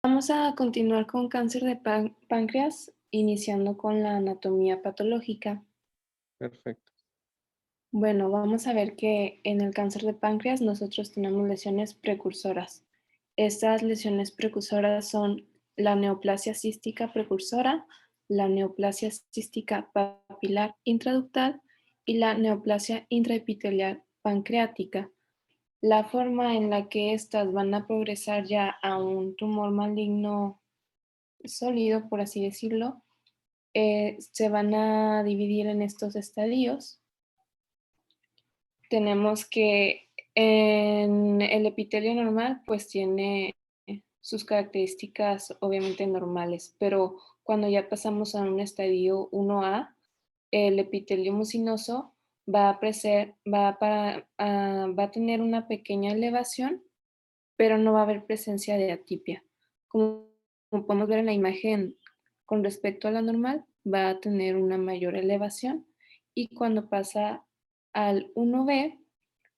Vamos a continuar con cáncer de páncreas, iniciando con la anatomía patológica. Perfecto. Bueno, vamos a ver que en el cáncer de páncreas nosotros tenemos lesiones precursoras. Estas lesiones precursoras son la neoplasia cística precursora, la neoplasia cística papilar intraductal y la neoplasia intraepitelial pancreática. La forma en la que estas van a progresar ya a un tumor maligno sólido, por así decirlo, se van a dividir en estos estadios. Tenemos que en el epitelio normal, pues tiene sus características obviamente normales, pero cuando ya pasamos a un estadio 1A, el epitelio mucinoso va a tener una pequeña elevación, pero no va a haber presencia de atipia. Como podemos ver en la imagen, con respecto a la normal, va a tener una mayor elevación y cuando pasa al 1B,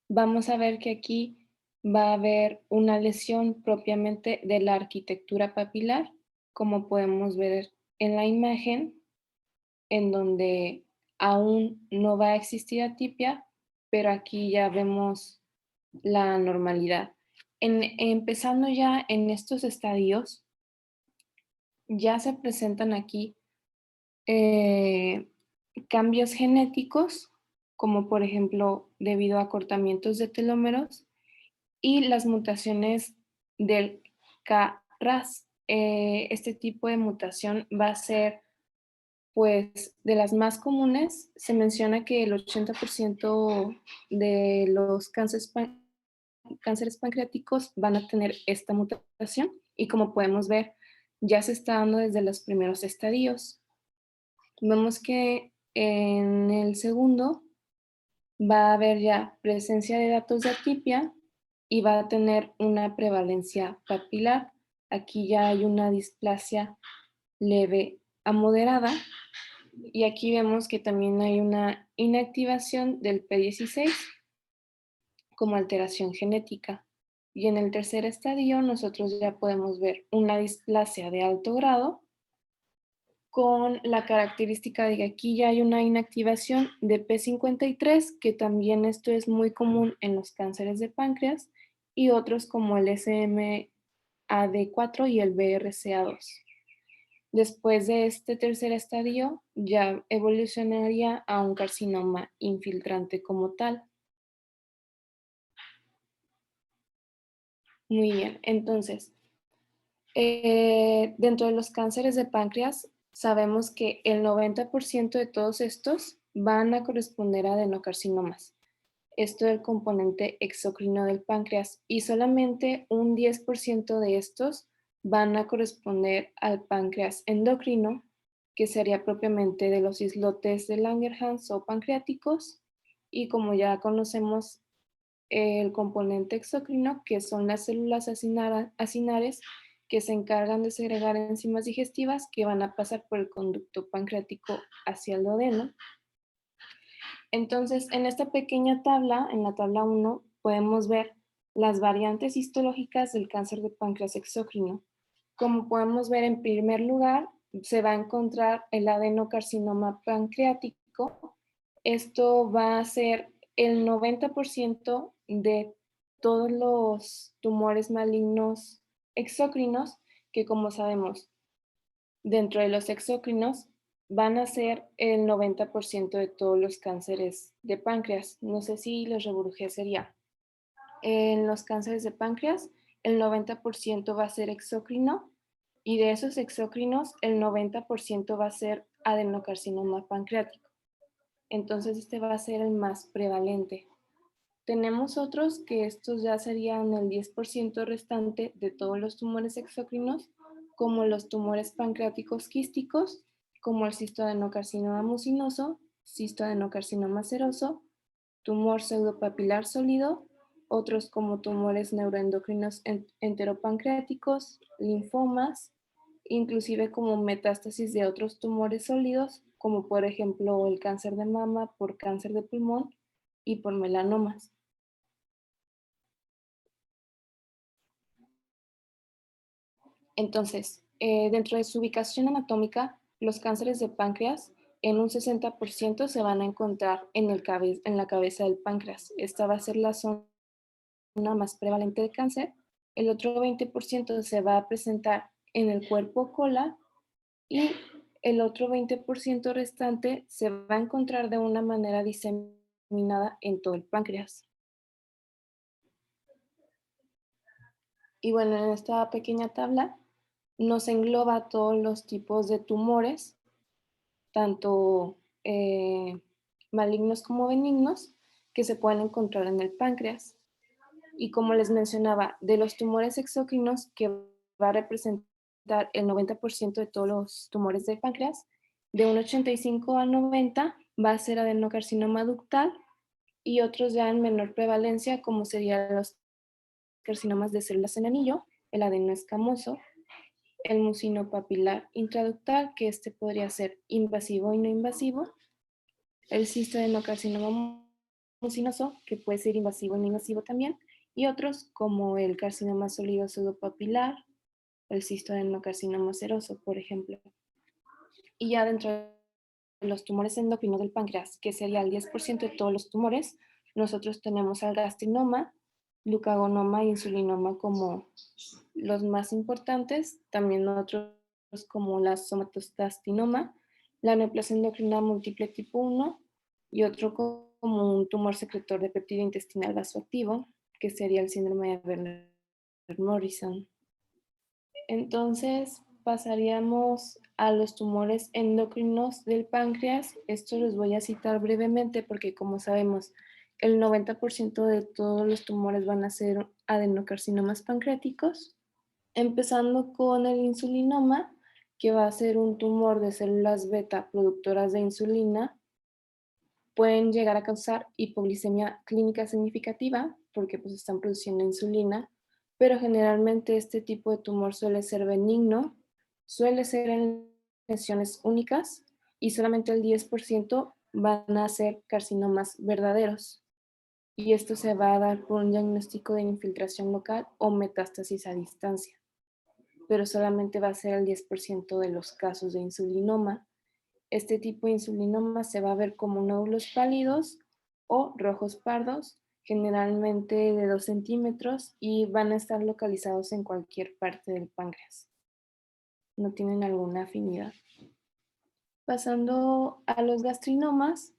vamos a ver que aquí va a haber una lesión propiamente de la arquitectura papilar, como podemos ver en la imagen, en donde aún no va a existir atipia, pero aquí ya vemos la normalidad. Empezando ya en estos estadios, ya se presentan aquí eh, cambios genéticos, como por ejemplo debido a acortamientos de telómeros y las mutaciones del KRAS. Este tipo de mutación va a ser pues de las más comunes. Se menciona que el 80% de los cánceres pancreáticos van a tener esta mutación y como podemos ver, ya se está dando desde los primeros estadios. Vemos que en el segundo va a haber ya presencia de datos de atipia y va a tener una prevalencia papilar. Aquí ya hay una displasia leve a moderada y aquí vemos que también hay una inactivación del P16 como alteración genética. Y en el tercer estadio nosotros ya podemos ver una displasia de alto grado con la característica de que aquí ya hay una inactivación de P53, que también esto es muy común en los cánceres de páncreas, y otros como el SMAD4 y el BRCA2. Después de este tercer estadio, ya evolucionaría a un carcinoma infiltrante como tal. Muy bien, entonces, dentro de los cánceres de páncreas, sabemos que el 90% de todos estos van a corresponder a adenocarcinomas. Esto es el componente exocrino del páncreas y solamente un 10% de estos van a corresponder al páncreas endocrino, que sería propiamente de los islotes de Langerhans o pancreáticos, y como ya conocemos el componente exocrino, que son las células acinares que se encargan de segregar enzimas digestivas que van a pasar por el conducto pancreático hacia el duodeno. Entonces, en esta pequeña tabla, en la tabla 1, podemos ver las variantes histológicas del cáncer de páncreas exócrino. Como podemos ver, en primer lugar, se va a encontrar el adenocarcinoma pancreático. Esto va a ser el 90% de todos los tumores malignos exócrinos, que como sabemos, dentro de los exócrinos van a ser el 90% de todos los cánceres de páncreas. No sé si los reburujé, sería. En los cánceres de páncreas, el 90% va a ser exócrino y de esos exócrinos, el 90% va a ser adenocarcinoma pancreático. Entonces, este va a ser el más prevalente. Tenemos otros que estos ya serían el 10% restante de todos los tumores exócrinos, como los tumores pancreáticos quísticos, como el cistoadenocarcinoma mucinoso, cistoadenocarcinoma seroso, tumor pseudopapilar sólido, otros como tumores neuroendocrinos enteropancreáticos, linfomas, inclusive como metástasis de otros tumores sólidos, como por ejemplo el cáncer de mama por cáncer de pulmón y por melanomas. Entonces, dentro de su ubicación anatómica, los cánceres de páncreas en un 60% se van a encontrar en la cabeza del páncreas. Esta va a ser la zona más prevalente de cáncer. El otro 20% se va a presentar en el cuerpo cola y el otro 20% restante se va a encontrar de una manera diseminada en todo el páncreas. Y bueno, en esta pequeña tabla nos engloba todos los tipos de tumores, tanto malignos como benignos, que se pueden encontrar en el páncreas. Y como les mencionaba, de los tumores exócrinos, que va a representar el 90% de todos los tumores del páncreas, de un 85 a 90 va a ser adenocarcinoma ductal y otros ya en menor prevalencia, como serían los carcinomas de células en anillo, el adenoescamoso, el mucino papilar intraductal, que este podría ser invasivo y no invasivo, el cistoadenocarcinoma mucinoso, que puede ser invasivo y no invasivo también, y otros como el carcinoma sólido pseudopapilar, el cistoadenocarcinoma seroso, por ejemplo. Y ya dentro de los tumores endocrinos del páncreas, que sería el 10% de todos los tumores, nosotros tenemos al gastrinoma, glucagonoma e insulinoma como los más importantes, también otros como la somatostatinoma, la neoplasia endocrina múltiple tipo 1 y otro como un tumor secretor de péptido intestinal vasoactivo, que sería el síndrome de Werner-Morrison. Entonces pasaríamos a los tumores endocrinos del páncreas. Esto los voy a citar brevemente porque, como sabemos, el 90% de todos los tumores van a ser adenocarcinomas pancreáticos, empezando con el insulinoma, que va a ser un tumor de células beta productoras de insulina. Pueden llegar a causar hipoglicemia clínica significativa porque pues están produciendo insulina, pero generalmente este tipo de tumor suele ser benigno, suele ser en lesiones únicas y solamente el 10% van a ser carcinomas verdaderos. Y esto se va a dar por un diagnóstico de infiltración local o metástasis a distancia, pero solamente va a ser el 10% de los casos de insulinoma. Este tipo de insulinoma se va a ver como nódulos pálidos o rojos pardos, generalmente de 2 centímetros, y van a estar localizados en cualquier parte del páncreas. No tienen alguna afinidad. Pasando a los gastrinomas,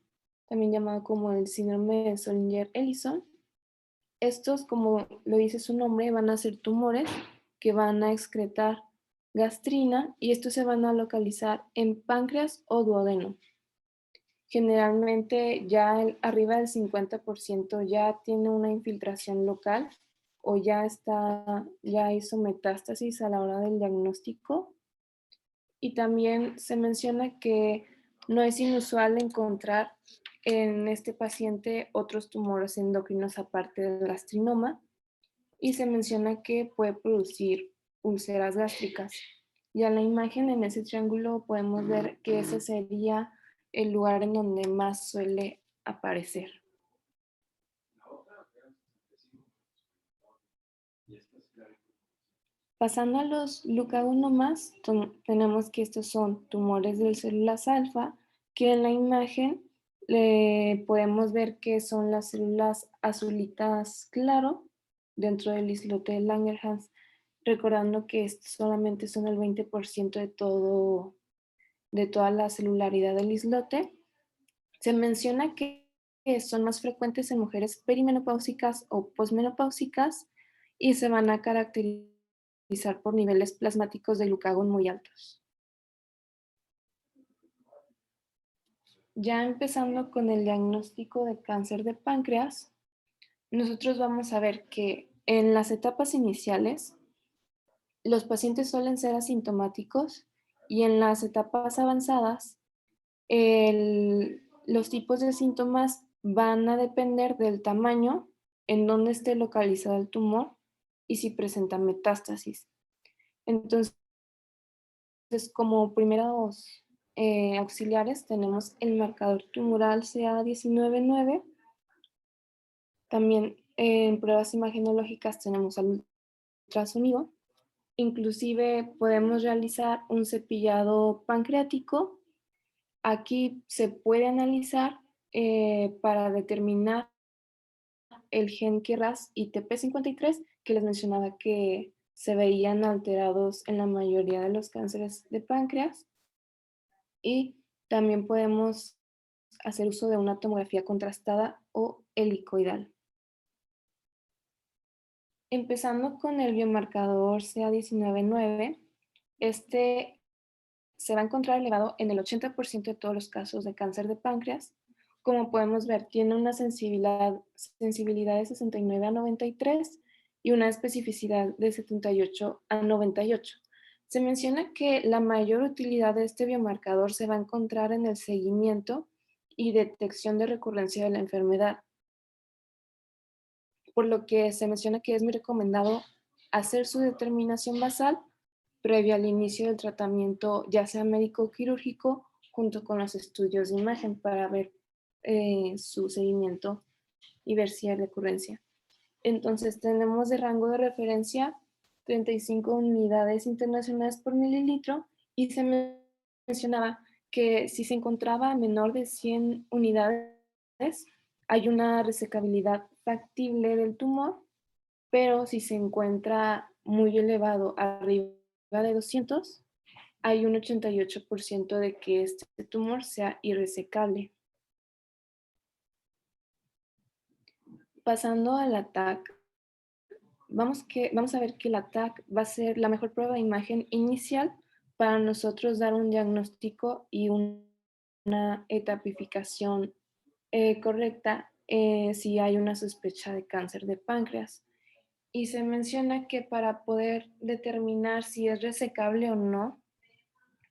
también llamado como el síndrome de Zollinger-Ellison. Estos, como lo dice su nombre, van a ser tumores que van a excretar gastrina y estos se van a localizar en páncreas o duodeno. Generalmente ya arriba del 50% ya tiene una infiltración local o ya hizo metástasis a la hora del diagnóstico. Y también se menciona que no es inusual encontrar en este paciente otros tumores endocrinos aparte del gastrinoma y se menciona que puede producir úlceras gástricas. Y a la imagen en ese triángulo podemos ver que ese sería el lugar en donde más suele aparecer. Pasando a los glucagonomas, tenemos que estos son tumores de células alfa, que en la imagen podemos ver que son las células azulitas claro dentro del islote de Langerhans, recordando que solamente son el 20% de toda la celularidad del islote. Se menciona que son más frecuentes en mujeres perimenopáusicas o posmenopáusicas y se van a caracterizar por niveles plasmáticos de glucagón muy altos. Ya empezando con el diagnóstico de cáncer de páncreas, nosotros vamos a ver que en las etapas iniciales los pacientes suelen ser asintomáticos y en las etapas avanzadas los tipos de síntomas van a depender del tamaño, en dónde esté localizado el tumor y si presenta metástasis. Entonces, como primeros auxiliares tenemos el marcador tumoral CA19-9. También en pruebas imagenológicas tenemos al ultrasonido Inclusive podemos realizar un cepillado pancreático. Aquí se puede analizar para determinar el gen KRAS y TP53 que les mencionaba que se veían alterados en la mayoría de los cánceres de páncreas, y también podemos hacer uso de una tomografía contrastada o helicoidal. Empezando con el biomarcador CA19-9, este se va a encontrar elevado en el 80% de todos los casos de cáncer de páncreas. Como podemos ver, tiene una sensibilidad de 69 a 93 y una especificidad de 78 a 98. Se menciona que la mayor utilidad de este biomarcador se va a encontrar en el seguimiento y detección de recurrencia de la enfermedad, por lo que se menciona que es muy recomendado hacer su determinación basal previo al inicio del tratamiento, ya sea médico o quirúrgico, junto con los estudios de imagen para ver su seguimiento y ver si hay recurrencia. Entonces tenemos de rango de referencia 35 unidades internacionales por mililitro, y se mencionaba que si se encontraba menor de 100 unidades, hay una resecabilidad factible del tumor, pero si se encuentra muy elevado, arriba de 200, hay un 88% de que este tumor sea irresecable. Pasando al ATAC, vamos a ver que el ATAC va a ser la mejor prueba de imagen inicial para nosotros dar un diagnóstico y una etapificación correcta si hay una sospecha de cáncer de páncreas. Y se menciona que para poder determinar si es resecable o no,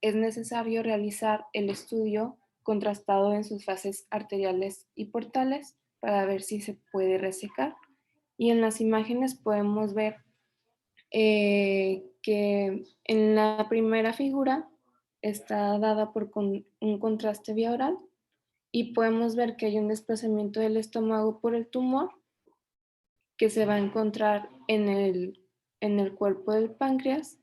es necesario realizar el estudio contrastado en sus fases arteriales y portales para ver si se puede resecar. Y en las imágenes podemos ver que en la primera figura está dada por un contraste vía oral, y podemos ver que hay un desplazamiento del estómago por el tumor que se va a encontrar en el cuerpo del páncreas,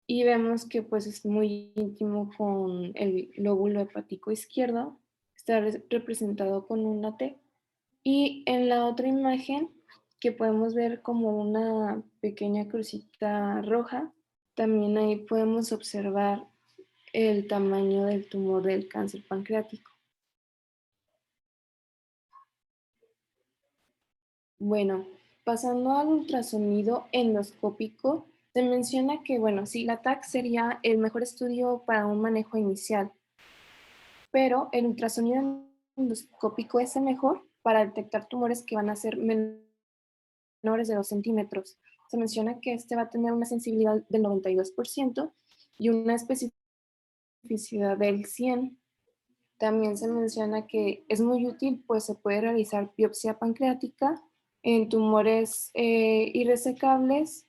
y vemos que pues es muy íntimo con el lóbulo hepático izquierdo, está representado con una T. Y en la otra imagen, que podemos ver como una pequeña crucita roja, también ahí podemos observar el tamaño del tumor del cáncer pancreático. Bueno, pasando al ultrasonido endoscópico, se menciona que, bueno, sí, la TAC sería el mejor estudio para un manejo inicial, pero el ultrasonido endoscópico es el mejor para detectar tumores que van a ser menores de 2 centímetros. Se menciona que este va a tener una sensibilidad del 92% y una especificidad del 100%. También se menciona que es muy útil, pues se puede realizar biopsia pancreática en tumores irresecables,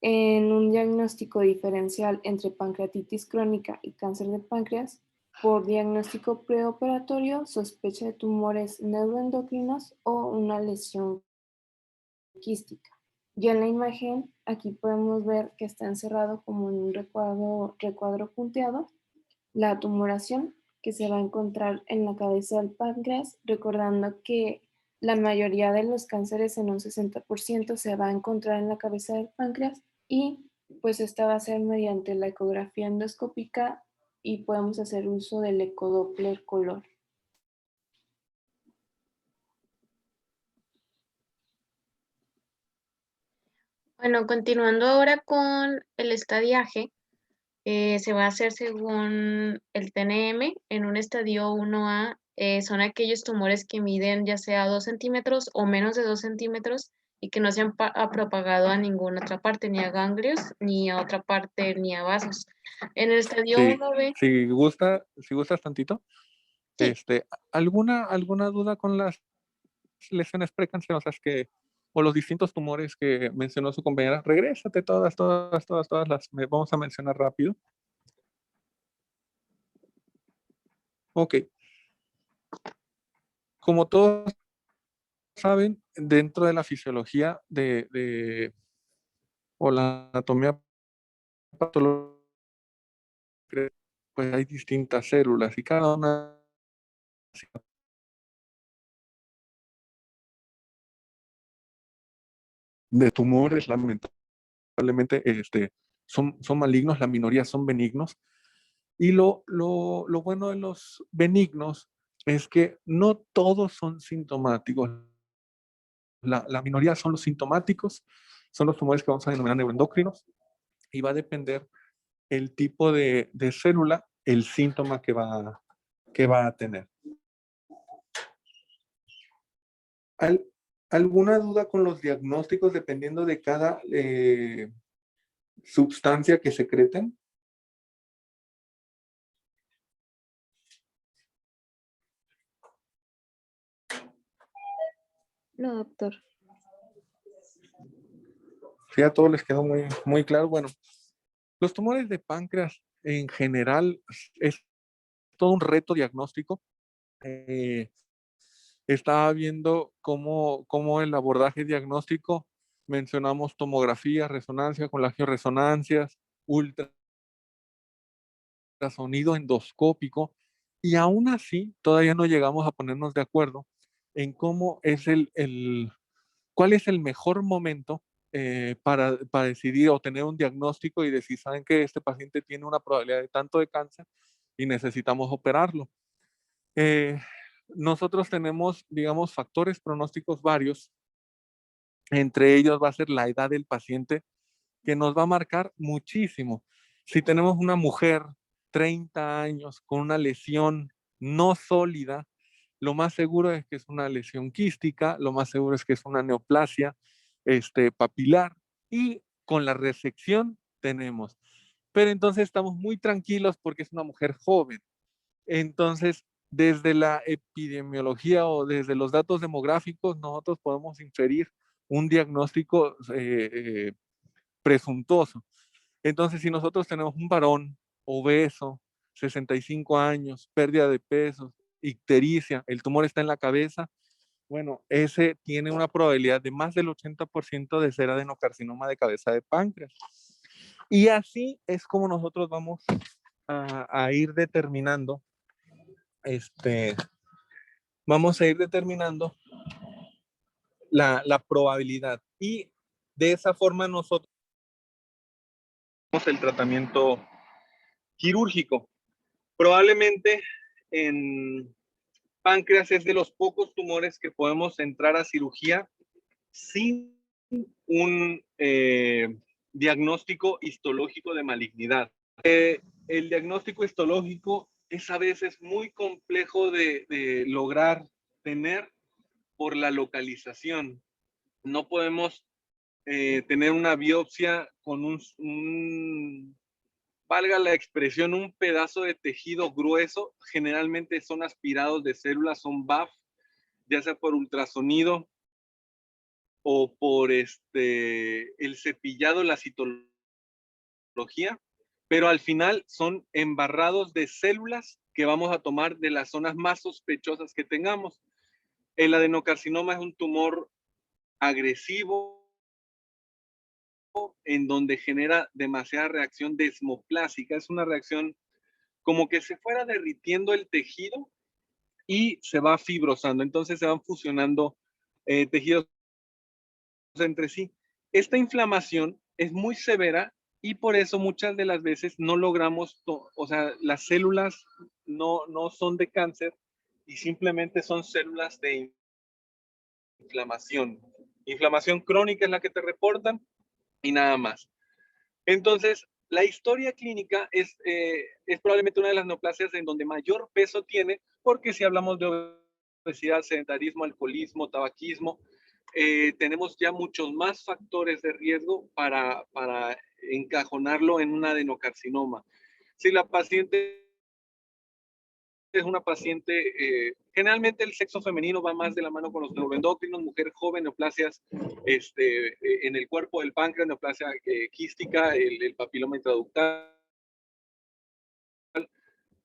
en un diagnóstico diferencial entre pancreatitis crónica y cáncer de páncreas, por diagnóstico preoperatorio, sospecha de tumores neuroendocrinos o una lesión quística. Ya en la imagen, aquí podemos ver que está encerrado como en un recuadro punteado la tumoración que se va a encontrar en la cabeza del páncreas, recordando que la mayoría de los cánceres, en un 60%, se va a encontrar en la cabeza del páncreas, y pues esta va a ser mediante la ecografía endoscópica, y podemos hacer uso del ecodoppler color. Bueno, continuando ahora con el estadiaje, se va a hacer según el TNM en un estadio 1A. Son aquellos tumores que miden ya sea 2 centímetros o menos de 2 centímetros y que no se han propagado a ninguna otra parte, ni a ganglios, ni a otra parte, ni a vasos. En el estadio Sí, 1B, si gustas tantito, sí, ¿alguna duda con las lesiones precancerosas o los distintos tumores que mencionó su compañera? Regrésate todas las vamos a mencionar rápido. Ok, como todos saben, dentro de la fisiología o la anatomía patología, pues hay distintas células y cada una de tumores, lamentablemente, son malignos, la minoría son benignos. Y lo bueno de los benignos es que no todos son sintomáticos. La minoría son los sintomáticos, son los tumores que vamos a denominar neuroendocrinos, y va a depender el tipo de célula, el síntoma que va a tener. ¿Alguna duda con los diagnósticos dependiendo de cada sustancia que secreten? No, doctor. Sí, a todos les quedó muy, muy claro. Bueno, los tumores de páncreas en general es todo un reto diagnóstico. Estaba viendo cómo el abordaje diagnóstico, mencionamos tomografía, resonancia, con las resonancias, ultrasonido endoscópico, y aún así todavía no llegamos a ponernos de acuerdo en cómo es cuál es el mejor momento para decidir o tener un diagnóstico y decir, saben que este paciente tiene una probabilidad de tanto de cáncer y necesitamos operarlo. Nosotros tenemos, digamos, factores pronósticos varios. Entre ellos va a ser la edad del paciente, que nos va a marcar muchísimo. Si tenemos una mujer 30 años con una lesión no sólida, lo más seguro es que es una lesión quística, lo más seguro es que es una neoplasia papilar, y con la resección tenemos. Pero entonces estamos muy tranquilos porque es una mujer joven. Entonces, desde la epidemiología o desde los datos demográficos, nosotros podemos inferir un diagnóstico presuntuoso. Entonces, si nosotros tenemos un varón obeso, 65 años, pérdida de peso, ictericia, el tumor está en la cabeza, bueno, ese tiene una probabilidad de más del 80% de ser adenocarcinoma de cabeza de páncreas. Y así es como nosotros vamos a ir determinando vamos a ir determinando la probabilidad, y de esa forma nosotros el tratamiento quirúrgico. Probablemente en páncreas es de los pocos tumores que podemos entrar a cirugía sin un diagnóstico histológico de malignidad. El diagnóstico histológico es a veces muy complejo de lograr tener por la localización. No podemos tener una biopsia con valga la expresión, un pedazo de tejido grueso. Generalmente son aspirados de células, son BAF, ya sea por ultrasonido o por el cepillado, la citología, pero al final son embarrados de células que vamos a tomar de las zonas más sospechosas que tengamos. El adenocarcinoma es un tumor agresivo en donde genera demasiada reacción desmoplásica. Es una reacción como que se fuera derritiendo el tejido y se va fibrosando. Entonces se van fusionando tejidos entre sí. Esta inflamación es muy severa y por eso muchas de las veces no logramos, o sea, las células no son de cáncer y simplemente son células de inflamación. Inflamación crónica es la que te reportan y nada más. Entonces, la historia clínica es probablemente una de las neoplasias en donde mayor peso tiene, porque si hablamos de obesidad, sedentarismo, alcoholismo, tabaquismo, tenemos ya muchos más factores de riesgo para encajonarlo en un adenocarcinoma. Si la paciente es una paciente, generalmente el sexo femenino va más de la mano con los neuroendocrinos, mujer joven, neoplasias en el cuerpo del páncreas, neoplasia quística, el papiloma intraductal.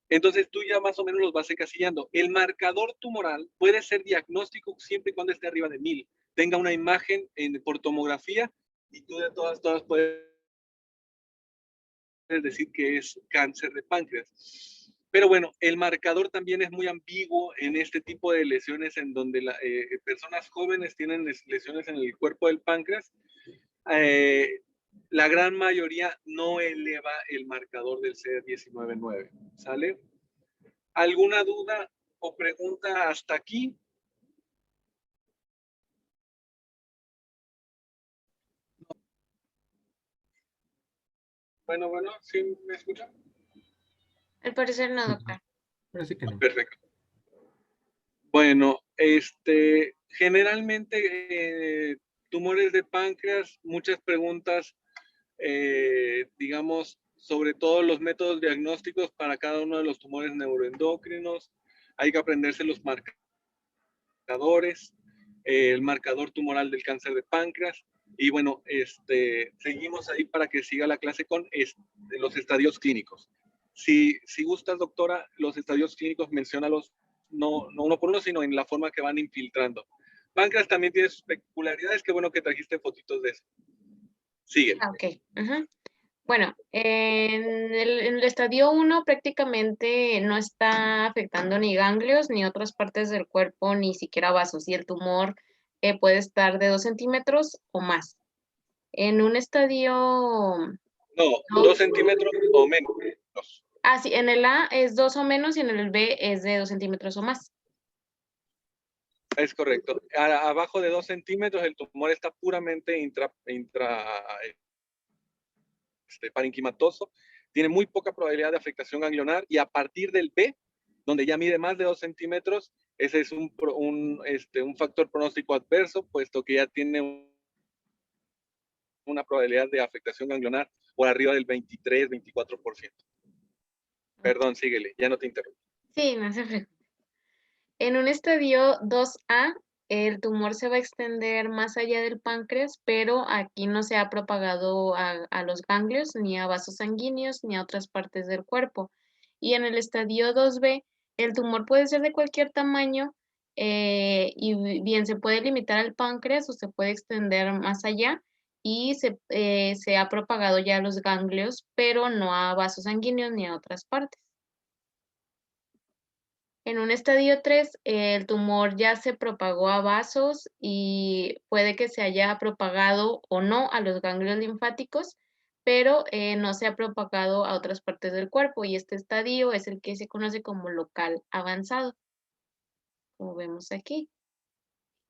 Entonces tú ya más o menos los vas encasillando. El marcador tumoral puede ser diagnóstico siempre y cuando esté arriba de 1000, tenga una imagen por tomografía y tú de todas puedes decir que es cáncer de páncreas. Pero bueno, el marcador también es muy ambiguo en este tipo de lesiones en donde personas jóvenes tienen lesiones en el cuerpo del páncreas. La gran mayoría no eleva el marcador del CD199, ¿sale? ¿Alguna duda o pregunta hasta aquí? Bueno, ¿sí me escuchan? Al parecer no, doctor. Parece que no. Perfecto. Bueno, generalmente tumores de páncreas, muchas preguntas, digamos, sobre todo los métodos diagnósticos para cada uno de los tumores neuroendocrinos. Hay que aprenderse los marcadores, el marcador tumoral del cáncer de páncreas. Y bueno, seguimos ahí para que siga la clase con los estadios clínicos. Si gustas, doctora, los estadios clínicos, menciónalos no uno por uno, sino en la forma que van infiltrando. Páncreas también tiene sus peculiaridades, qué bueno que trajiste fotitos de eso. Sigue. Ok. Bueno, en el estadio 1 prácticamente no está afectando ni ganglios, ni otras partes del cuerpo, ni siquiera vasos, y el tumor puede estar de 2 centímetros o más. En un estadio... No, 2 centímetros o menos. Sí, en el A es 2 o menos y en el B es de 2 centímetros o más. Es correcto. Abajo de 2 centímetros el tumor está puramente parenquimatoso, tiene muy poca probabilidad de afectación ganglionar, y a partir del B, donde ya mide más de 2 centímetros, ese es un factor pronóstico adverso, puesto que ya tiene una probabilidad de afectación ganglionar por arriba del 23-24%. Perdón, síguele, ya no te interrumpo. Sí, no se preocupe. En un estadio 2A, el tumor se va a extender más allá del páncreas, pero aquí no se ha propagado a los ganglios, ni a vasos sanguíneos, ni a otras partes del cuerpo. Y en el estadio 2B, el tumor puede ser de cualquier tamaño y bien se puede limitar al páncreas o se puede extender más allá y se ha propagado ya a los ganglios, pero no a vasos sanguíneos ni a otras partes. En un estadio 3, el tumor ya se propagó a vasos y puede que se haya propagado o no a los ganglios linfáticos, pero no se ha propagado a otras partes del cuerpo, y este estadio es el que se conoce como local avanzado, como vemos aquí.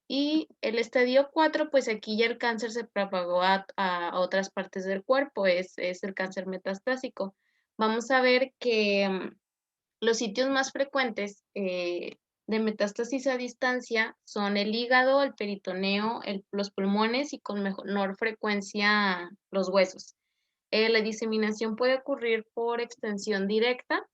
Y el estadio 4, pues aquí ya el cáncer se propagó a otras partes del cuerpo, es el cáncer metastásico. Vamos a ver que los sitios más frecuentes de metástasis a distancia son el hígado, el peritoneo, los pulmones y con menor frecuencia los huesos. La diseminación puede ocurrir por extensión directa,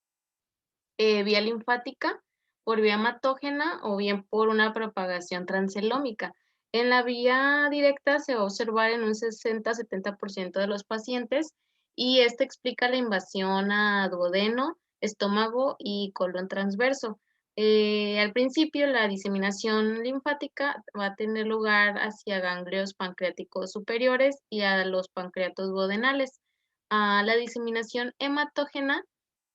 vía linfática, por vía hematógena o bien por una propagación transcelómica. En la vía directa se va a observar en un 60-70% de los pacientes, y esta explica la invasión a duodeno, estómago y colon transverso. Al principio, la diseminación linfática va a tener lugar hacia ganglios pancreáticos superiores y a los pancreatos duodenales. La diseminación hematógena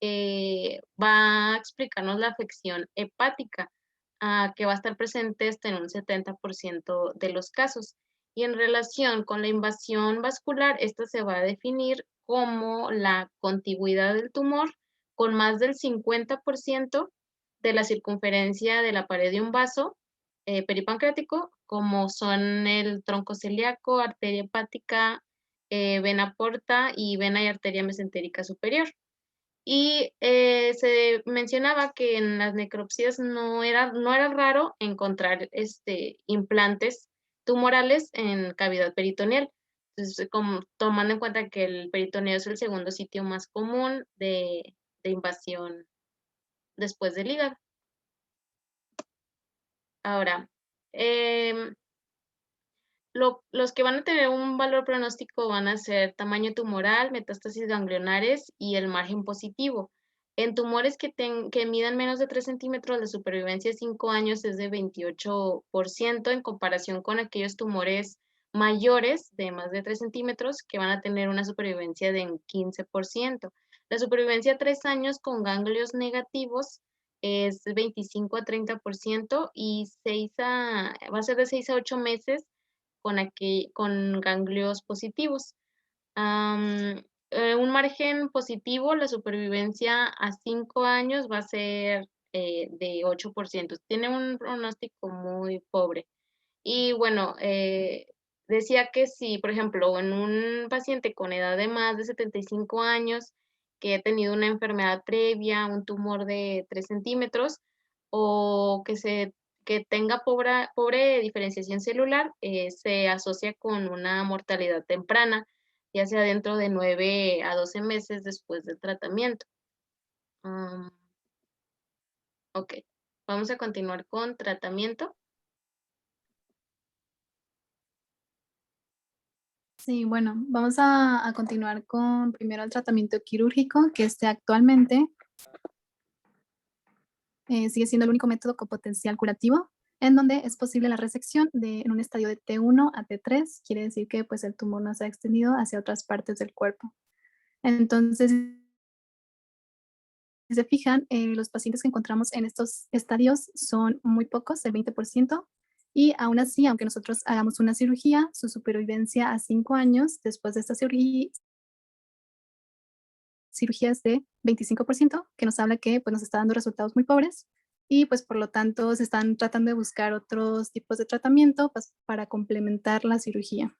va a explicarnos la afección hepática, que va a estar presente hasta en un 70% de los casos. Y en relación con la invasión vascular, esta se va a definir como la contigüidad del tumor con más del 50% de la circunferencia de la pared de un vaso peripancreático, como son el tronco celíaco, arteria hepática, vena porta y vena y arteria mesentérica superior. Y se mencionaba que en las necropsias no era raro encontrar implantes tumorales en cavidad peritoneal. Entonces, como tomando en cuenta que el peritoneo es el segundo sitio más común de invasión después del hígado. Ahora, los que van a tener un valor pronóstico van a ser tamaño tumoral, metástasis ganglionares y el margen positivo. En tumores que midan menos de 3 centímetros, la supervivencia de 5 años es de 28% en comparación con aquellos tumores mayores de más de 3 centímetros que van a tener una supervivencia de un 15%. La supervivencia a 3 años con ganglios negativos es 25 a 30% y va a ser de 6 a 8 meses con ganglios positivos. Un margen positivo, la supervivencia a 5 años va a ser de 8%. Tiene un pronóstico muy pobre. Y bueno, decía que si, por ejemplo, en un paciente con edad de más de 75 años, que ha tenido una enfermedad previa, un tumor de 3 centímetros, o que tenga pobre diferenciación celular, se asocia con una mortalidad temprana, ya sea dentro de 9 a 12 meses después del tratamiento. Ok, vamos a continuar con tratamiento. Sí, bueno, vamos a continuar con primero el tratamiento quirúrgico, que actualmente sigue siendo el único método con potencial curativo, en donde es posible la resección en un estadio de T1 a T3, quiere decir que pues, el tumor no se ha extendido hacia otras partes del cuerpo. Entonces, si se fijan, los pacientes que encontramos en estos estadios son muy pocos, el 20%, y aún así, aunque nosotros hagamos una cirugía, su supervivencia a 5 años después de esta cirugía es de 25%, que nos habla que pues, nos está dando resultados muy pobres y pues por lo tanto se están tratando de buscar otros tipos de tratamiento pues, para complementar la cirugía.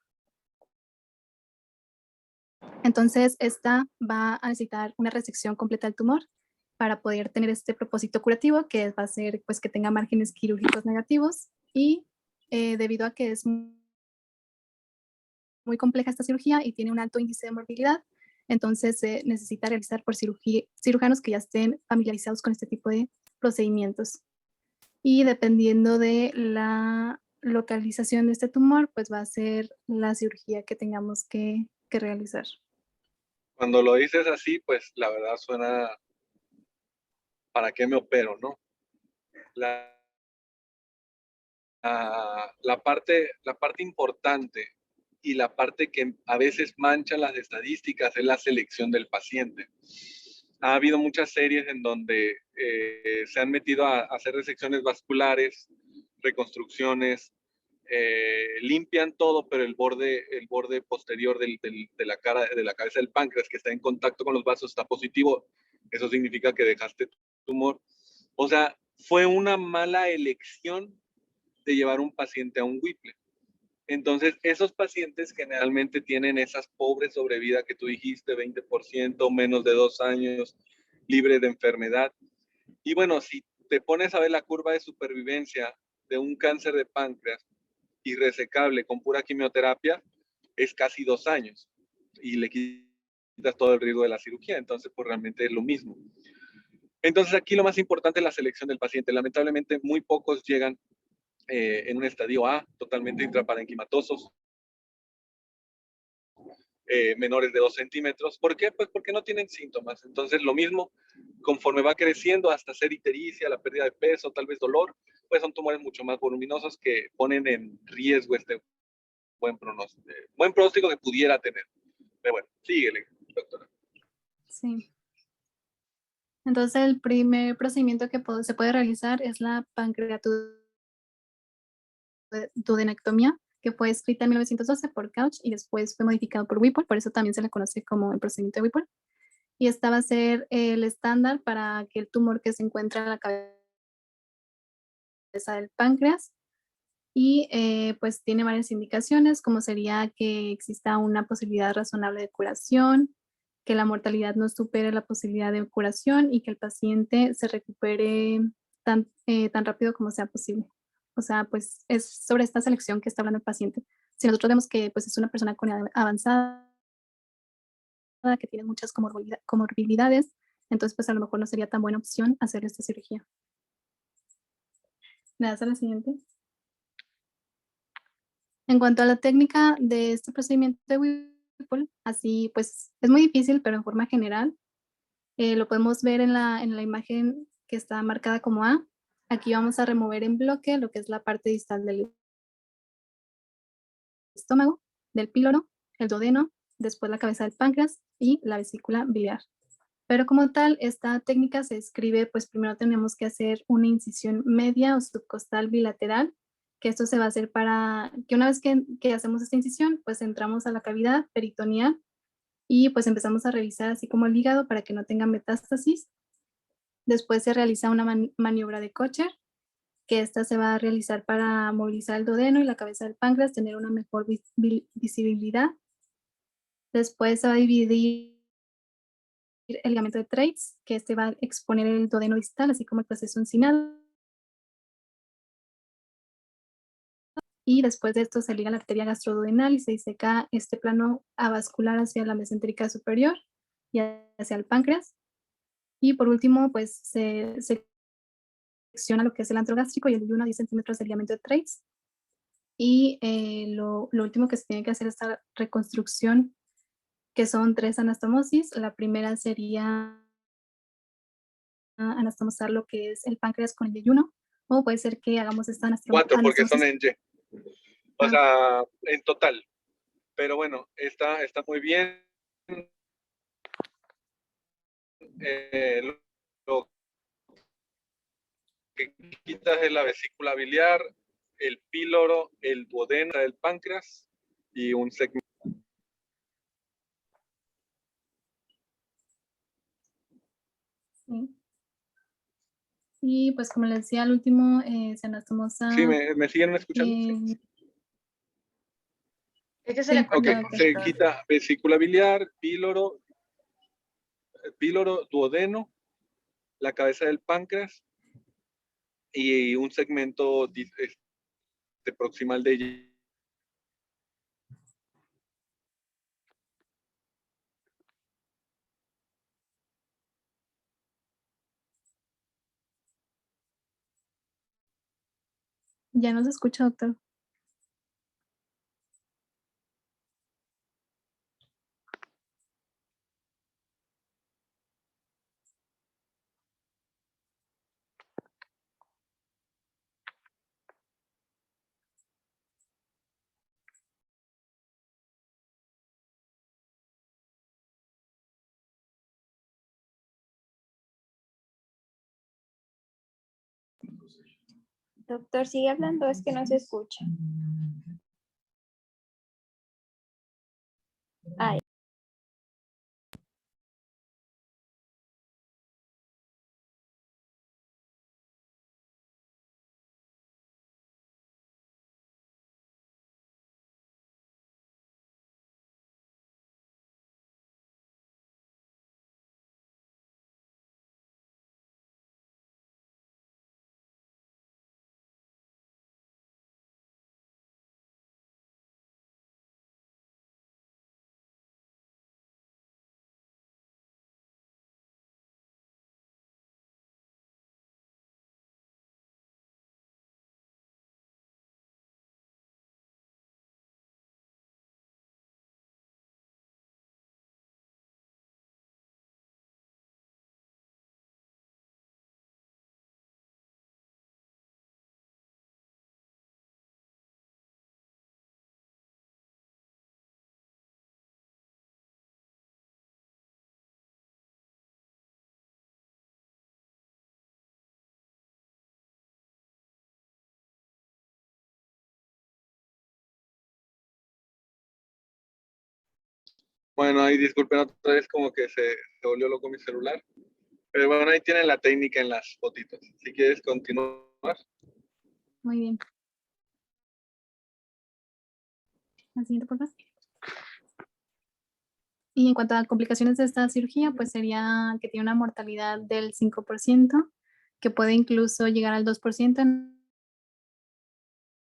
Entonces, esta va a necesitar una resección completa del tumor para poder tener este propósito curativo, que va a ser pues, que tenga márgenes quirúrgicos negativos y debido a que es muy compleja esta cirugía y tiene un alto índice de morbilidad, entonces se necesita realizar por cirujanos que ya estén familiarizados con este tipo de procedimientos. Y dependiendo de la localización de este tumor, pues va a ser la cirugía que tengamos que realizar. Cuando lo dices así, pues la verdad suena, ¿para qué me opero, no? La parte importante y la parte que a veces mancha las estadísticas es la selección del paciente. Ha habido muchas series en donde se han metido a hacer resecciones vasculares, reconstrucciones, limpian todo, pero el borde posterior de la cabeza del páncreas que está en contacto con los vasos está positivo. Eso significa que dejaste tumor. O sea, fue una mala elección de llevar un paciente a un Whipple. Entonces, esos pacientes generalmente tienen esas pobres sobrevida que tú dijiste, 20%, menos de 2 años, libres de enfermedad. Y bueno, si te pones a ver la curva de supervivencia de un cáncer de páncreas irresecable con pura quimioterapia, es casi 2 años. Y le quitas todo el riesgo de la cirugía. Entonces, pues realmente es lo mismo. Entonces, aquí lo más importante es la selección del paciente. Lamentablemente, muy pocos llegan en un estadio A, totalmente intraparenquimatosos, menores de 2 centímetros. ¿Por qué? Pues porque no tienen síntomas. Entonces, lo mismo, conforme va creciendo hasta ser ictericia, la pérdida de peso, tal vez dolor, pues son tumores mucho más voluminosos que ponen en riesgo este buen pronóstico que pudiera tener. Pero bueno, síguele, doctora. Sí. Entonces, el primer procedimiento que se puede realizar es la pancreatodenectomía, que fue escrita en 1912 por Couch y después fue modificado por Whipple, por eso también se le conoce como el procedimiento de Whipple. Y esta va a ser el estándar para aquel tumor que se encuentra en la cabeza del páncreas. Y pues tiene varias indicaciones, como sería que exista una posibilidad razonable de curación, que la mortalidad no supere la posibilidad de curación y que el paciente se recupere tan rápido como sea posible. O sea, pues es sobre esta selección que está hablando el paciente. Si nosotros vemos que pues, es una persona con edad avanzada, que tiene muchas comorbilidades, entonces pues a lo mejor no sería tan buena opción hacer esta cirugía. ¿Me das a la siguiente? En cuanto a la técnica de este procedimiento de Whipple, así pues es muy difícil, pero en forma general, lo podemos ver en la imagen que está marcada como A. Aquí vamos a remover en bloque lo que es la parte distal del estómago, del píloro, el duodeno, después la cabeza del páncreas y la vesícula biliar. Pero como tal, esta técnica se describe, pues primero tenemos que hacer una incisión media o subcostal bilateral, que esto se va a hacer para que una vez que hacemos esta incisión, pues entramos a la cavidad peritoneal y pues empezamos a revisar así como el hígado para que no tenga metástasis. Después se realiza una maniobra de Kocher, que esta se va a realizar para movilizar el duodeno y la cabeza del páncreas, tener una mejor visibilidad. Después se va a dividir el ligamento de Treitz, que este va a exponer el duodeno distal, así como el proceso uncinado. Y después de esto se liga la arteria gastroduodenal y se diseca este plano avascular hacia la mesentérica superior y hacia el páncreas. Y por último, pues se secciona lo que es el antro gástrico y el yuyuno a 10 centímetros del ligamento de Treitz. Y lo último que se tiene que hacer es esta reconstrucción, que son 3 anastomosis. La primera sería anastomosar lo que es el páncreas con el yeyuno, o puede ser que hagamos esta 4 porque son anastomosis. en Y. O sea, en total. Pero bueno, está muy bien. Lo que quitas es la vesícula biliar, el píloro, el duodeno del páncreas y un segmento. Sí. Y pues como les decía, al último se anastomosa. Sí, ¿me siguen escuchando? Es que se le Ok, corta un se poquito. quita vesícula biliar, píloro, duodeno, la cabeza del páncreas y un segmento proximal de ella. Ya no se escucha, doctor. Doctor, sigue hablando, es que no se escucha. Ay. Bueno, ahí disculpen otra vez como que se volvió loco mi celular. Pero bueno, ahí tienen la técnica en las fotitos. Si quieres continuar. Muy bien. La siguiente, por favor. Y en cuanto a complicaciones de esta cirugía, pues sería que tiene una mortalidad del 5%, que puede incluso llegar al 2% en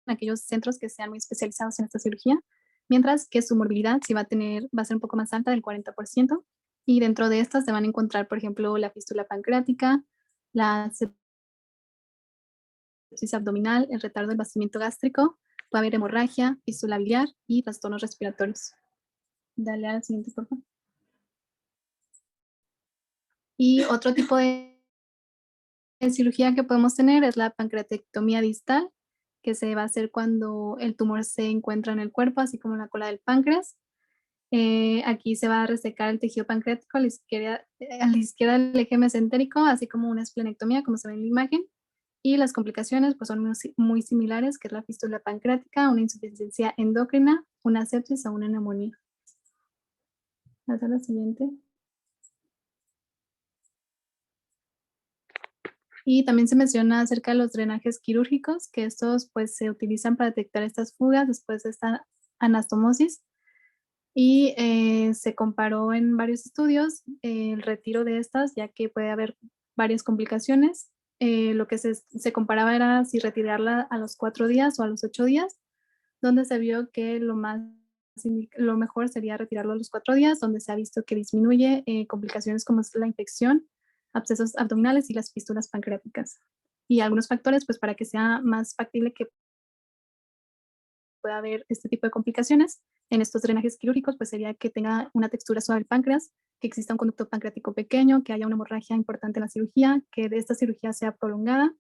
aquellos centros que sean muy especializados en esta cirugía, mientras que su morbilidad sí va a ser un poco más alta, del 40%, y dentro de estas se van a encontrar, por ejemplo, la fístula pancreática, la sepsis abdominal, el retardo del vaciamiento gástrico, puede haber hemorragia, fístula biliar y trastornos respiratorios. Dale al siguiente, por favor. Y otro tipo de cirugía que podemos tener es la pancreatectomía distal, que se va a hacer cuando el tumor se encuentra en el cuerpo, así como en la cola del páncreas. Aquí se va a resecar el tejido pancreático a la izquierda del eje mesentérico, así como una esplenectomía, como se ve en la imagen. Y las complicaciones pues, son muy similares, que es la fístula pancreática, una insuficiencia endocrina, una sepsis o una neumonía. Hasta la siguiente. Y también se menciona acerca de los drenajes quirúrgicos, que estos pues se utilizan para detectar estas fugas después de esta anastomosis. Y se comparó en varios estudios el retiro de estas, ya que puede haber varias complicaciones. Lo que se comparaba era si retirarla a los 4 días o a los 8 días, donde se vio que lo mejor sería retirarlo a los 4 días, donde se ha visto que disminuye complicaciones como es la infección, abscesos abdominales y las fístulas pancreáticas. Y algunos factores, pues para que sea más factible que pueda haber este tipo de complicaciones en estos drenajes quirúrgicos, pues sería que tenga una textura suave el páncreas, que exista un conducto pancreático pequeño, que haya una hemorragia importante en la cirugía, que de esta cirugía sea prolongada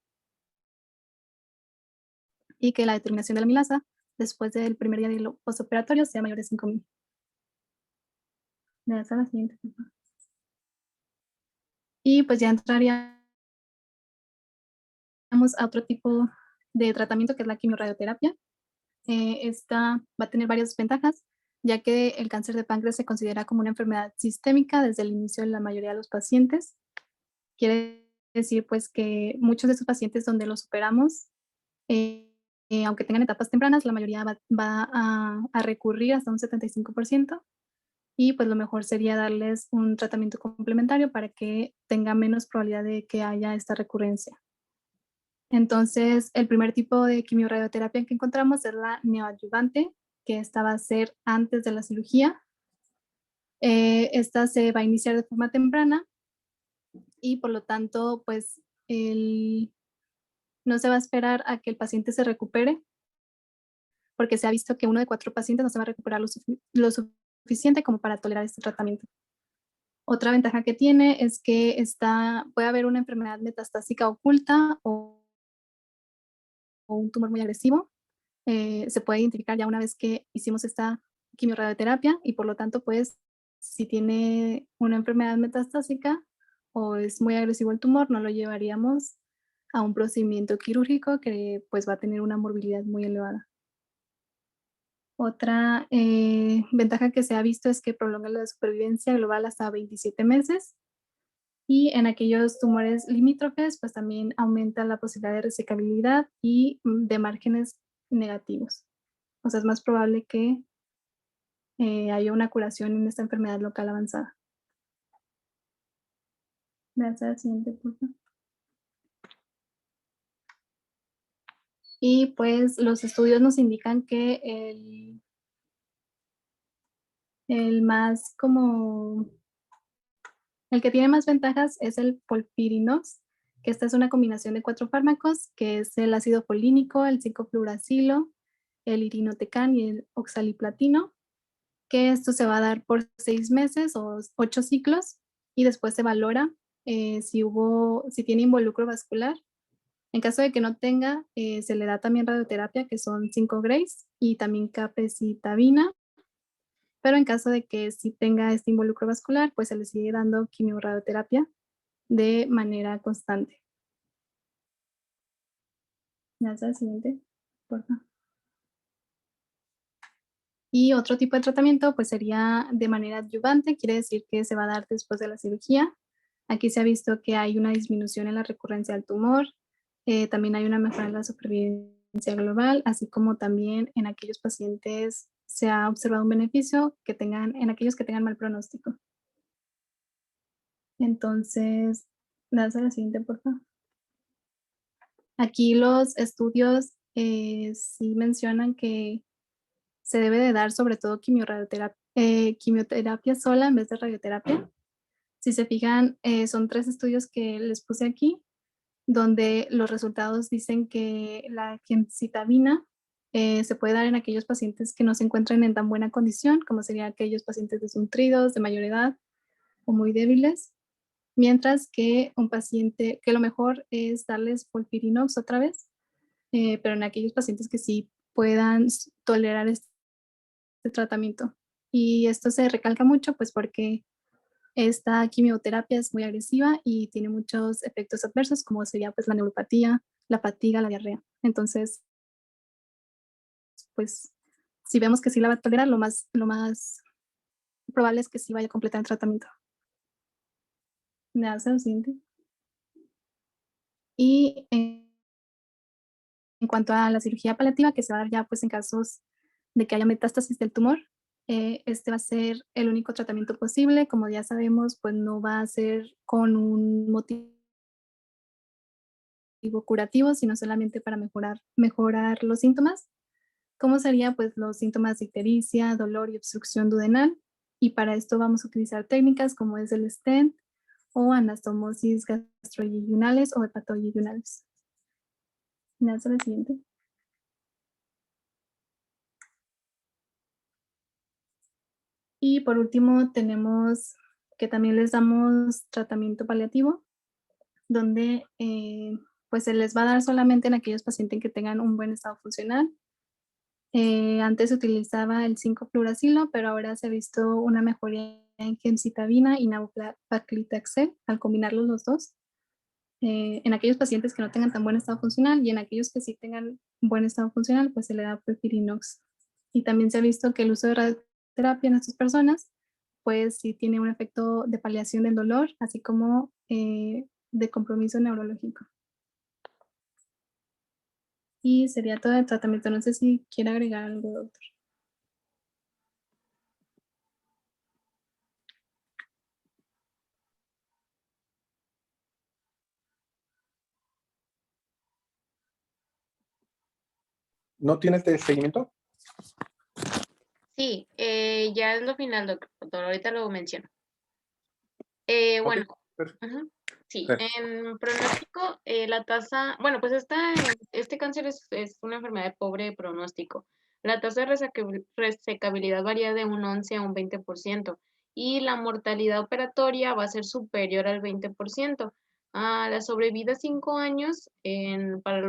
y que la determinación de la amilasa después del primer día del postoperatorio sea mayor de 5000. Me das a la siguiente. Y pues ya entraríamos a otro tipo de tratamiento que es la quimiorradioterapia. Esta va a tener varias ventajas, ya que el cáncer de páncreas se considera como una enfermedad sistémica desde el inicio de la mayoría de los pacientes. Quiere decir pues que muchos de estos pacientes donde los superamos, aunque tengan etapas tempranas, la mayoría va a recurrir hasta un 75%, y pues lo mejor sería darles un tratamiento complementario para que tenga menos probabilidad de que haya esta recurrencia. Entonces, el primer tipo de quimiorradioterapia que encontramos es la neoadyuvante, que esta va a ser antes de la cirugía. Esta se va a iniciar de forma temprana y por lo tanto, pues no se va a esperar a que el paciente se recupere, porque se ha visto que 1 de 4 pacientes no se va a recuperar lo suficiente como para tolerar este tratamiento. Otra ventaja que tiene es que puede haber una enfermedad metastásica oculta o un tumor muy agresivo. Se puede identificar ya una vez que hicimos esta quimiorradioterapia y por lo tanto, pues, si tiene una enfermedad metastásica o es muy agresivo el tumor, no lo llevaríamos a un procedimiento quirúrgico que pues va a tener una morbilidad muy elevada. Otra ventaja que se ha visto es que prolonga la supervivencia global hasta 27 meses. Y en aquellos tumores limítrofes, pues también aumenta la posibilidad de resecabilidad y de márgenes negativos. O sea, es más probable que haya una curación en esta enfermedad local avanzada. Vean la siguiente, por favor. Y pues los estudios nos indican que el que tiene más ventajas es el FOLFIRINOX, que esta es una combinación de 4 fármacos, que es el ácido folínico, el 5-fluoracilo, el irinotecan y el oxaliplatino, que esto se va a dar por 6 meses o 8 ciclos y después se valora si tiene involucro vascular. En caso de que no tenga, se le da también radioterapia, que son 5 grays, y también capecitabina. Pero en caso de que sí tenga este involucro vascular, pues se le sigue dando quimiorradioterapia de manera constante. ¿Me das la siguiente? Por favor. Y otro tipo de tratamiento pues sería de manera adyuvante, quiere decir que se va a dar después de la cirugía. Aquí se ha visto que hay una disminución en la recurrencia del tumor, también hay una mejora en la supervivencia global, así como también en aquellos pacientes se ha observado un beneficio en aquellos que tengan mal pronóstico. Entonces, das a la siguiente, por favor. Aquí los estudios sí mencionan que se debe de dar sobre todo quimioterapia sola en vez de radioterapia. Si se fijan, son 3 estudios que les puse aquí, donde los resultados dicen que la gemcitabina se puede dar en aquellos pacientes que no se encuentran en tan buena condición, como serían aquellos pacientes desnutridos, de mayor edad o muy débiles, mientras que lo mejor es darles FOLFIRINOX otra vez pero en aquellos pacientes que sí puedan tolerar este tratamiento. Y esto se recalca mucho, pues porque esta quimioterapia es muy agresiva y tiene muchos efectos adversos, como sería pues la neuropatía, la fatiga, la diarrea. Entonces, pues si vemos que sí la va a tolerar, lo más probable es que sí vaya a completar el tratamiento. ¿Me hace lo siguiente? Y en cuanto a la cirugía paliativa, que se va a dar ya pues en casos de que haya metástasis del tumor, este va a ser el único tratamiento posible. Como ya sabemos, pues no va a ser con un motivo curativo, sino solamente para mejorar los síntomas. ¿Cómo sería? Pues los síntomas de ictericia, dolor y obstrucción duodenal. Y para esto vamos a utilizar técnicas como es el stent o anastomosis gastroyeyunales o hepatoyeyunales. ¿Me hace la siguiente? Y por último tenemos que también les damos tratamiento paliativo, donde pues se les va a dar solamente en aquellos pacientes que tengan un buen estado funcional. Antes se utilizaba el 5-fluoracilo, pero ahora se ha visto una mejoría en gemcitabina y nab-paclitaxel al combinarlos los dos. En aquellos pacientes que no tengan tan buen estado funcional y en aquellos que sí tengan buen estado funcional, pues se le da FOLFIRINOX. Y también se ha visto que el uso de radioterapia en estas personas, pues sí tiene un efecto de paliación del dolor, así como de compromiso neurológico. Y sería todo el tratamiento. No sé si quiere agregar algo, doctor. ¿No tienes de seguimiento? Sí, ya es lo final, doctor. Ahorita lo menciono. Bueno, Ok, perfecto. ujú, sí, Sí. en pronóstico, la tasa, bueno, pues este cáncer es una enfermedad de pobre pronóstico. La tasa de resecabilidad varía de un 11 a un 20% y la mortalidad operatoria va a ser superior al 20%. La sobrevida 5 años para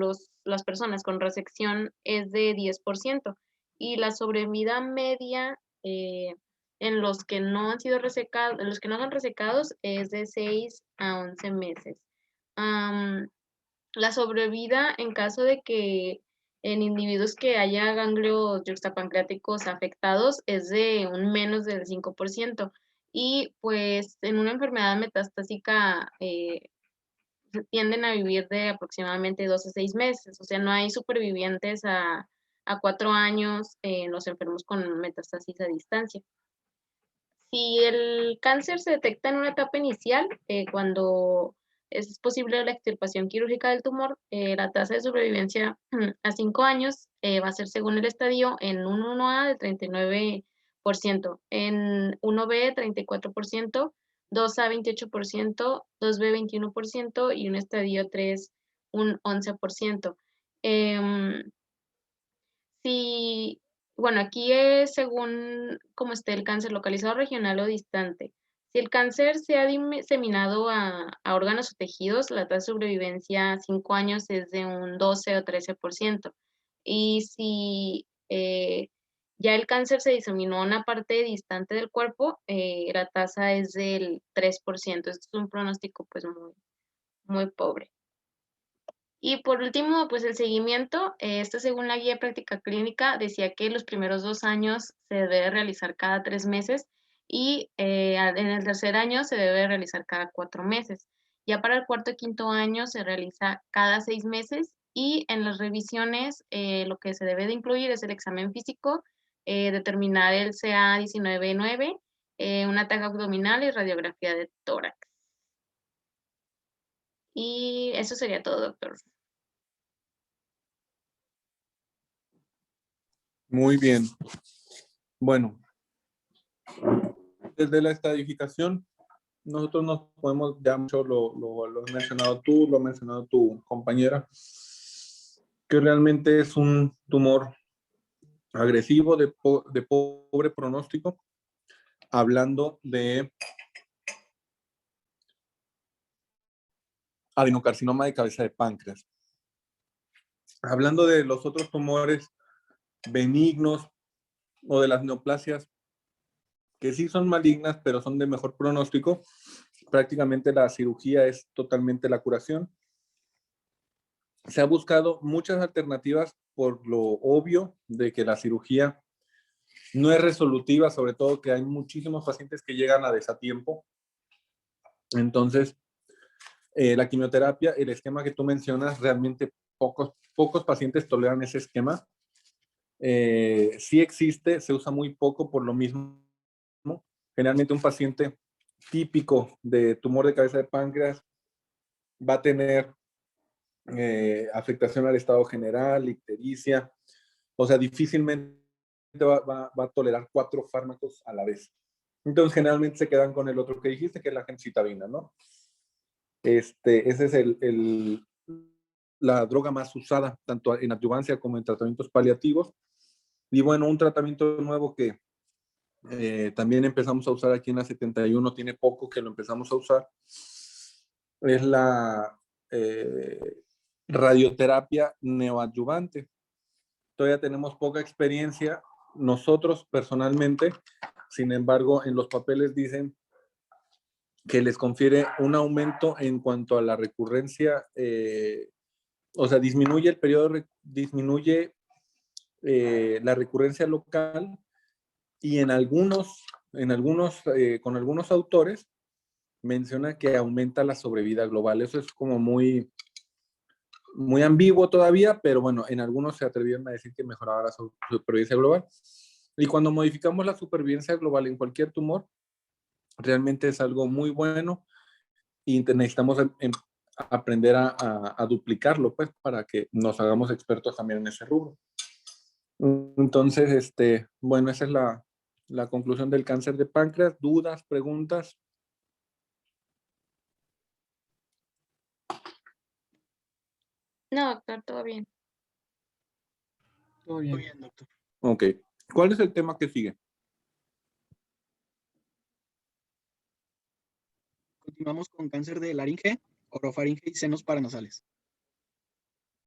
las personas con resección es de 10% y la sobrevida media en los que no han sido resecados, en los que no son resecados es de 6 a 11 meses. La sobrevida en caso de que en individuos que haya ganglios yuxtapancreáticos afectados es de un menos del 5%. Y pues en una enfermedad metastásica tienden a vivir de aproximadamente 2 a 6 meses. O sea, no hay supervivientes a 4 años en los enfermos con metástasis a distancia. Si el cáncer se detecta en una etapa inicial, cuando es posible la extirpación quirúrgica del tumor, la tasa de sobrevivencia a 5 años va a ser, según el estadio, en un 1A de 39%, en 1B 34%, 2A 28%, 2B 21% y un estadio 3 un 11%. Si, bueno, aquí es según cómo esté el cáncer localizado, regional o distante. Si el cáncer se ha diseminado a órganos o tejidos, la tasa de sobrevivencia a 5 años es de un 12 o 13%. Y si ya el cáncer se diseminó a una parte distante del cuerpo, la tasa es del 3%. Esto es un pronóstico pues muy pobre. Y por último, pues el seguimiento, esto según la guía de práctica clínica decía que los primeros 2 años se debe realizar cada 3 meses y en el tercer año se debe realizar cada 4 meses. Ya para el cuarto y quinto año se realiza cada 6 meses y en las revisiones lo que se debe de incluir es el examen físico, determinar el CA19-9, un ataque abdominal y radiografía de tórax. Y eso sería todo, doctor. Muy bien. Bueno, desde la estadificación, nosotros nos podemos, ya mucho lo has mencionado tú, lo ha mencionado tu compañera, que realmente es un tumor agresivo de pobre pronóstico, hablando de adenocarcinoma de cabeza de páncreas. Hablando de los otros tumores benignos o de las neoplasias que sí son malignas, pero son de mejor pronóstico, prácticamente la cirugía es totalmente la curación. Se ha buscado muchas alternativas por lo obvio de que la cirugía no es resolutiva, sobre todo que hay muchísimos pacientes que llegan a desatiempo. Entonces, la quimioterapia, el esquema que tú mencionas, realmente pocos pacientes toleran ese esquema. Sí existe, se usa muy poco por lo mismo. Generalmente un paciente típico de tumor de cabeza de páncreas va a tener afectación al estado general, ictericia, o sea, difícilmente va a tolerar 4 fármacos a la vez. Entonces, generalmente se quedan con el otro que dijiste, que es la gemcitabina, ¿no? Ese es la droga más usada, tanto en adyuvancia como en tratamientos paliativos. Y bueno, un tratamiento nuevo que también empezamos a usar aquí en la 71, tiene poco que lo empezamos a usar, es la radioterapia neoadyuvante. Todavía tenemos poca experiencia nosotros personalmente, sin embargo, en los papeles dicen que les confiere un aumento en cuanto a la recurrencia, o sea, disminuye el periodo, disminuye la recurrencia local y con algunos autores menciona que aumenta la sobrevida global. Eso es como muy ambiguo todavía, pero bueno, en algunos se atrevieron a decir que mejoraba la supervivencia global. Y cuando modificamos la supervivencia global en cualquier tumor, realmente es algo muy bueno y necesitamos aprender a duplicarlo, pues, para que nos hagamos expertos también en ese rubro. Entonces, bueno, esa es la conclusión del cáncer de páncreas. ¿Dudas, preguntas? No, doctor, todo bien. Todo bien, doctor. Ok. ¿Cuál es el tema que sigue? Continuamos con cáncer de laringe, orofaringe y senos paranasales.